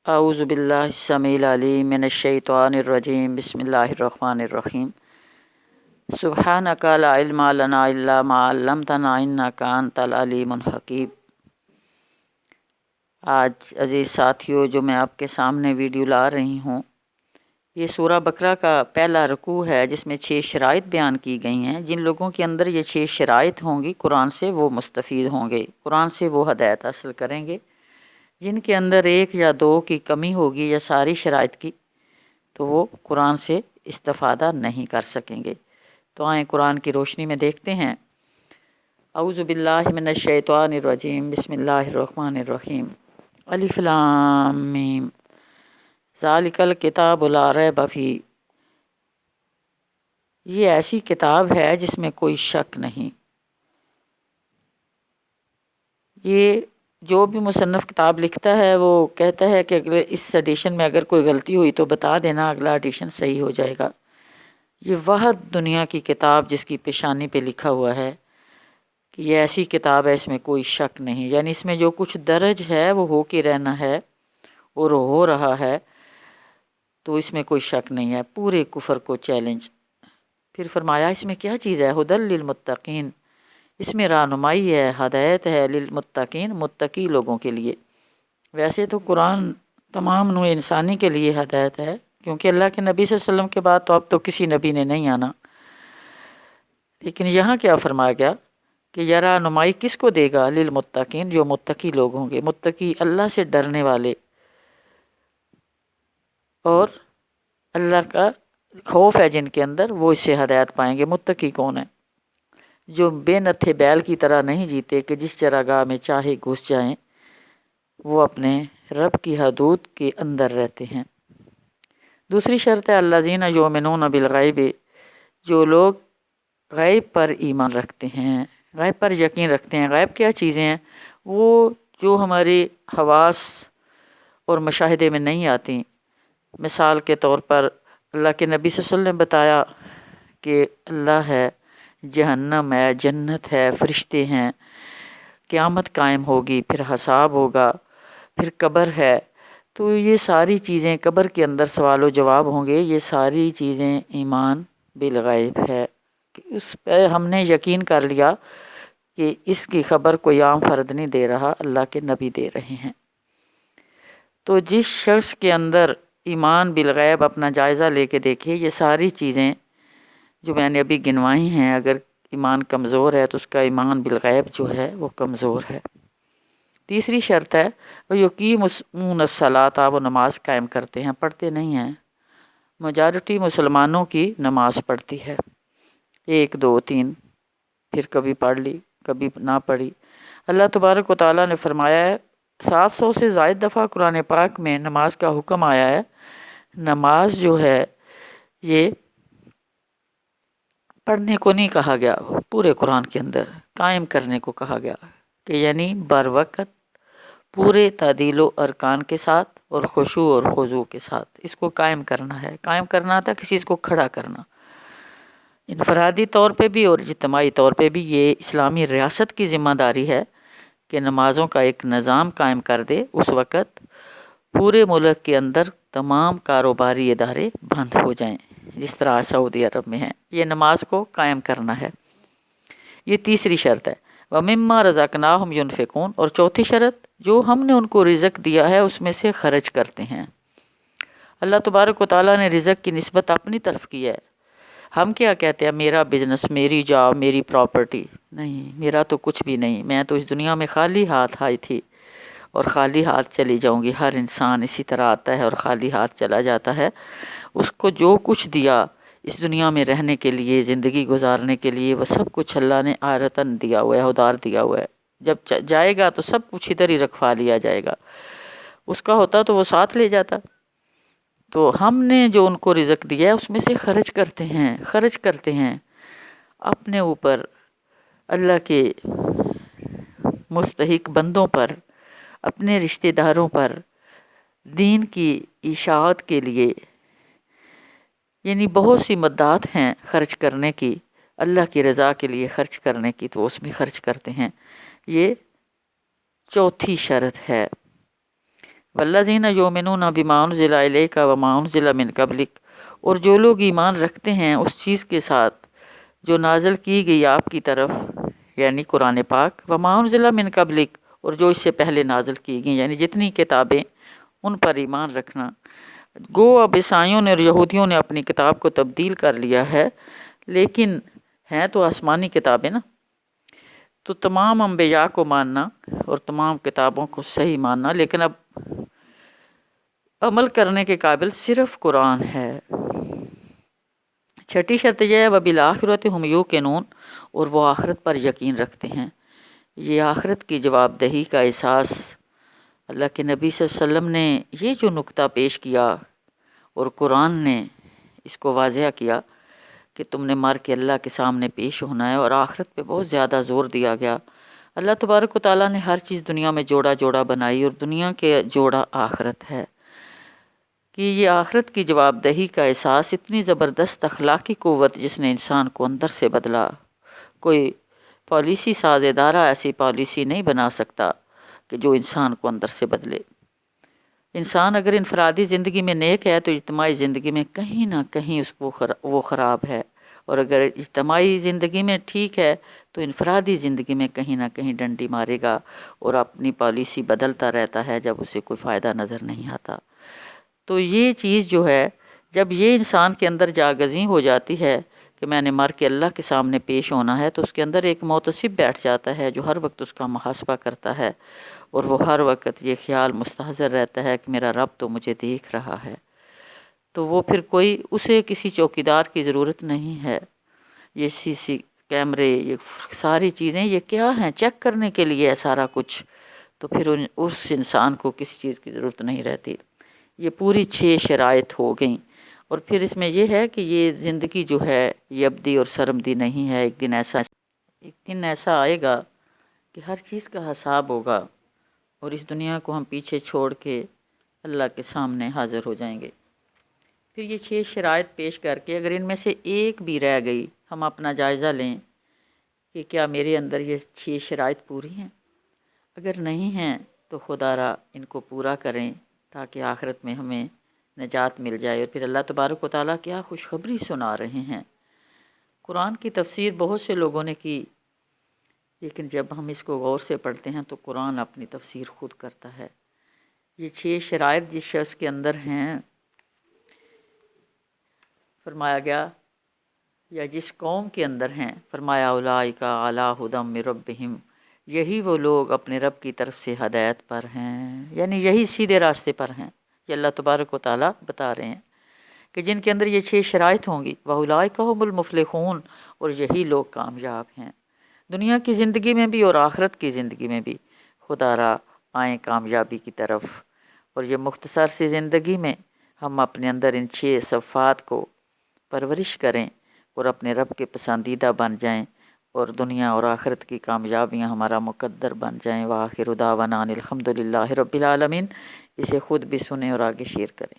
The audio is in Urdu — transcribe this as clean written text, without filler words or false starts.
اعوذ باللہ السمیع العلیم من الشیطان الرجیم بسم اللہ الرحمن الرحیم سبحانک لا علم لنا الا ما علمتنا انک انت العلیم الحکیم۔ آج عزیز ساتھیوں جو میں آپ کے سامنے ویڈیو لا رہی ہوں، یہ سورہ بقرہ کا پہلا رکوع ہے جس میں 6 شرائط بیان کی گئی ہیں۔ جن لوگوں کے اندر یہ 6 شرائط ہوں گی قرآن سے وہ مستفید ہوں گے، قرآن سے وہ ہدایت حاصل کریں گے۔ جن کے اندر 1 یا 2 کی کمی ہوگی یا ساری شرائط کی، تو وہ قرآن سے استفادہ نہیں کر سکیں گے۔ تو آئیں قرآن کی روشنی میں دیکھتے ہیں۔ اعوذ باللہ من الشیطان الرجیم بسم اللہ الرحمن الرحیم۔ الف لام میم ذالک الکتاب لا ریب فیہ، یہ ایسی کتاب ہے جس میں کوئی شک نہیں۔ یہ جو بھی مصنف کتاب لکھتا ہے وہ کہتا ہے کہ اگلے اس ایڈیشن میں اگر کوئی غلطی ہوئی تو بتا دینا، اگلا ایڈیشن صحیح ہو جائے گا۔ یہ واحد دنیا کی کتاب جس کی پیشانی پہ لکھا ہوا ہے کہ یہ ایسی کتاب ہے، اس میں کوئی شک نہیں، یعنی اس میں جو کچھ درج ہے وہ ہو کے رہنا ہے اور ہو رہا ہے، تو اس میں کوئی شک نہیں ہے۔ پورے کفر کو چیلنج۔ پھر فرمایا اس میں کیا چیز ہے؟ ھدی للمتقین، اس میں رہنمائی ہے، ہدایت ہے، للمتقین، متقی لوگوں کے لیے۔ ویسے تو قرآن تمام نوع انسانی کے لیے ہدایت ہے، کیونکہ اللہ کے نبی صلی اللہ علیہ وسلم کے بعد تو اب تو کسی نبی نے نہیں آنا۔ لیکن یہاں کیا فرمایا گیا کہ یہ رہنمائی کس کو دے گا؟ للمتقین، جو متقی لوگ ہوں گے، متقی اللہ سے ڈرنے والے اور اللہ کا خوف ہے جن کے اندر، وہ اس سے ہدایت پائیں گے۔ متقی کون ہے؟ جو بے نتھے بیل کی طرح نہیں جیتے کہ جس چراگاہ میں چاہے گھس جائیں، وہ اپنے رب کی حدود کے اندر رہتے ہیں۔ دوسری شرط ہے الذین یؤمنون بالغیب، جو لوگ غیب پر ایمان رکھتے ہیں، غیب پر یقین رکھتے ہیں۔ غیب کیا چیزیں ہیں؟ وہ جو ہمارے حواس اور مشاہدے میں نہیں آتی۔ مثال کے طور پر اللہ کے نبی صلی اللہ علیہ وسلم نے بتایا کہ اللہ ہے، جہنم ہے، جنت ہے، فرشتے ہیں، قیامت قائم ہوگی، پھر حساب ہوگا، پھر قبر ہے۔ تو یہ ساری چیزیں، قبر کے اندر سوال و جواب ہوں گے، یہ ساری چیزیں ایمان بالغیب ہے کہ اس پہ ہم نے یقین کر لیا کہ اس کی خبر کوئی عام فرد نہیں دے رہا، اللہ کے نبی دے رہے ہیں۔ تو جس شخص کے اندر ایمان بالغیب اپنا جائزہ لے کے دیکھے، یہ ساری چیزیں جو میں نے ابھی گنوائی ہیں، اگر ایمان کمزور ہے تو اس کا ایمان بالغیب جو ہے وہ کمزور ہے۔ تیسری شرط ہے وَيُقِيمُونَ الصَّلَاةَ، وہ نماز قائم کرتے ہیں، پڑھتے نہیں ہیں۔ میجارٹی مسلمانوں کی نماز پڑھتی ہے، 1 2 3، پھر کبھی پڑھ لی کبھی نہ پڑھی۔ اللہ تبارک و تعالیٰ نے فرمایا ہے، 700 سے زائد دفعہ قرآن پاک میں نماز کا حکم آیا ہے۔ نماز جو ہے یہ پڑھنے کو نہیں کہا گیا، پورے قرآن کے اندر قائم کرنے کو کہا گیا، کہ یعنی بر وقت پورے تعدیل و ارکان کے ساتھ اور خشوع اور خضوع کے ساتھ اس کو قائم کرنا ہے۔ قائم کرنا تھا کسی چیز کو کھڑا کرنا، انفرادی طور پہ بھی اور اجتماعی طور پہ بھی۔ یہ اسلامی ریاست کی ذمہ داری ہے کہ نمازوں کا ایک نظام قائم کر دے۔ اس وقت پورے ملک کے اندر تمام کاروباری ادارے بند ہو جائیں، جس طرح سعودی عرب میں ہیں۔ یہ نماز کو قائم کرنا ہے، یہ تیسری شرط ہے۔ وَمِمَّا رَزَقْنَاهُمْ يُنْفِقُونَ، اور چوتھی شرط، جو ہم نے ان کو رزق دیا ہے اس میں سے خرچ کرتے ہیں۔ اللہ تبارک و تعالیٰ نے رزق کی نسبت اپنی طرف کی ہے۔ ہم کیا کہتے ہیں؟ میرا بزنس، میری جاب، میری پراپرٹی۔ نہیں، میرا تو کچھ بھی نہیں، میں تو اس دنیا میں خالی ہاتھ آئی تھی اور خالی ہاتھ چلی جاؤں گی۔ ہر انسان اسی طرح آتا ہے اور خالی ہاتھ چلا جاتا ہے۔ اس کو جو کچھ دیا اس دنیا میں رہنے کے لیے، زندگی گزارنے کے لیے، وہ سب کچھ اللہ نے آرتن دیا ہوا ہے، ادار دیا ہوا ہے۔ جب جائے گا تو سب کچھ ادھر ہی رکھوا لیا جائے گا۔ اس کا ہوتا تو وہ ساتھ لے جاتا۔ تو ہم نے جو ان کو رزق دیا ہے اس میں سے خرچ کرتے ہیں اپنے اوپر، اللہ کے مستحق بندوں پر، اپنے رشتہ داروں پر، دین کی اشاعت کے لیے۔ یعنی بہت سی مدات ہیں خرچ کرنے کی، اللہ کی رضا کے لیے خرچ کرنے کی، تو اس میں خرچ کرتے ہیں۔ یہ چوتھی شرط ہے۔ والذین یؤمنون بما انزل الیک وما انزل من قبلک، اور جو لوگ ایمان رکھتے ہیں اس چیز کے ساتھ جو نازل کی گئی آپ کی طرف یعنی قرآن پاک، وما انزل من قبلک، اور جو اس سے پہلے نازل کی گئی یعنی جتنی کتابیں ان پر ایمان رکھنا۔ گو اب عیسائیوں نے اور یہودیوں نے اپنی کتاب کو تبدیل کر لیا ہے، لیکن ہیں تو آسمانی کتابیں نا، تو تمام انبیاء کو ماننا اور تمام کتابوں کو صحیح ماننا، لیکن اب عمل کرنے کے قابل صرف قرآن ہے۔ چھٹی شرط یہ ہے وبالآخرۃ ہم یوقنون، اور وہ آخرت پر یقین رکھتے ہیں۔ یہ آخرت کی جواب دہی کا احساس اللہ کے نبی صلی اللہ علیہ وسلم نے یہ جو نقطہ پیش کیا اور قرآن نے اس کو واضح کیا کہ تم نے مر کے اللہ کے سامنے پیش ہونا ہے، اور آخرت پہ بہت زیادہ زور دیا گیا۔ اللہ تبارک و تعالیٰ نے ہر چیز دنیا میں جوڑا جوڑا بنائی، اور دنیا کے جوڑا آخرت ہے کہ یہ آخرت کی جواب دہی کا احساس اتنی زبردست اخلاقی قوت جس نے انسان کو اندر سے بدلا۔ کوئی پالیسی ساز ادارہ ایسی پالیسی نہیں بنا سکتا کہ جو انسان کو اندر سے بدلے۔ انسان اگر انفرادی زندگی میں نیک ہے تو اجتماعی زندگی میں کہیں نہ کہیں اس کو وہ خراب ہے، اور اگر اجتماعی زندگی میں ٹھیک ہے تو انفرادی زندگی میں کہیں نہ کہیں ڈنڈی مارے گا اور اپنی پالیسی بدلتا رہتا ہے جب اسے کوئی فائدہ نظر نہیں آتا۔ تو یہ چیز جو ہے جب یہ انسان کے اندر جاگزیں ہو جاتی ہے کہ میں نے مر کے اللہ کے سامنے پیش ہونا ہے، تو اس کے اندر ایک محتسب بیٹھ جاتا ہے جو ہر وقت اس کا محاسبہ کرتا ہے، اور وہ ہر وقت یہ خیال مستحضر رہتا ہے کہ میرا رب تو مجھے دیکھ رہا ہے۔ تو وہ پھر اسے کسی چوکیدار کی ضرورت نہیں ہے۔ یہ سی سی کیمرے، یہ ساری چیزیں یہ کیا ہیں؟ چیک کرنے کے لیے ہے سارا کچھ، تو پھر اس انسان کو کسی چیز کی ضرورت نہیں رہتی۔ یہ پوری 6 شرائط ہو گئیں، اور پھر اس میں یہ ہے کہ یہ زندگی جو ہے یہ ابدی اور سرمدی نہیں ہے۔ ایک دن ایسا آئے گا کہ ہر چیز کا حساب ہوگا، اور اس دنیا کو ہم پیچھے چھوڑ کے اللہ کے سامنے حاضر ہو جائیں گے۔ پھر یہ 6 شرائط پیش کر کے اگر ان میں سے ایک بھی رہ گئی، ہم اپنا جائزہ لیں کہ کیا میرے اندر یہ 6 شرائط پوری ہیں۔ اگر نہیں ہیں تو خدا را ان کو پورا کریں تاکہ آخرت میں ہمیں نجات مل جائے۔ اور پھر اللہ تبارک و تعالیٰ کیا خوشخبری سنا رہے ہیں۔ قرآن کی تفسیر بہت سے لوگوں نے کی، لیکن جب ہم اس کو غور سے پڑھتے ہیں تو قرآن اپنی تفسیر خود کرتا ہے۔ یہ 6 شرائط جس شخص کے اندر ہیں، فرمایا گیا، یا جس قوم کے اندر ہیں، فرمایا اولئک علی ھدی من ربہم، یہی وہ لوگ اپنے رب کی طرف سے ہدایت پر ہیں، یعنی یہی سیدھے راستے پر ہیں۔ یہ اللہ تبارک و تعالیٰ بتا رہے ہیں کہ جن کے اندر یہ 6 شرائط ہوں گی، وَأُولَٰئِکَ هُمُ الْمُفْلِحُونَ، اور یہی لوگ کامیاب ہیں دنیا کی زندگی میں بھی اور آخرت کی زندگی میں بھی۔ خدا را آئیں کامیابی کی طرف، اور یہ مختصر سی زندگی میں ہم اپنے اندر ان 6 صفات کو پرورش کریں اور اپنے رب کے پسندیدہ بن جائیں، اور دنیا اور آخرت کی کامیابیاں ہمارا مقدر بن جائیں۔ وآخر دعوانا ان الحمد للہ رب العالمین۔ اسے خود بھی سنیں اور آگے شیئر کریں۔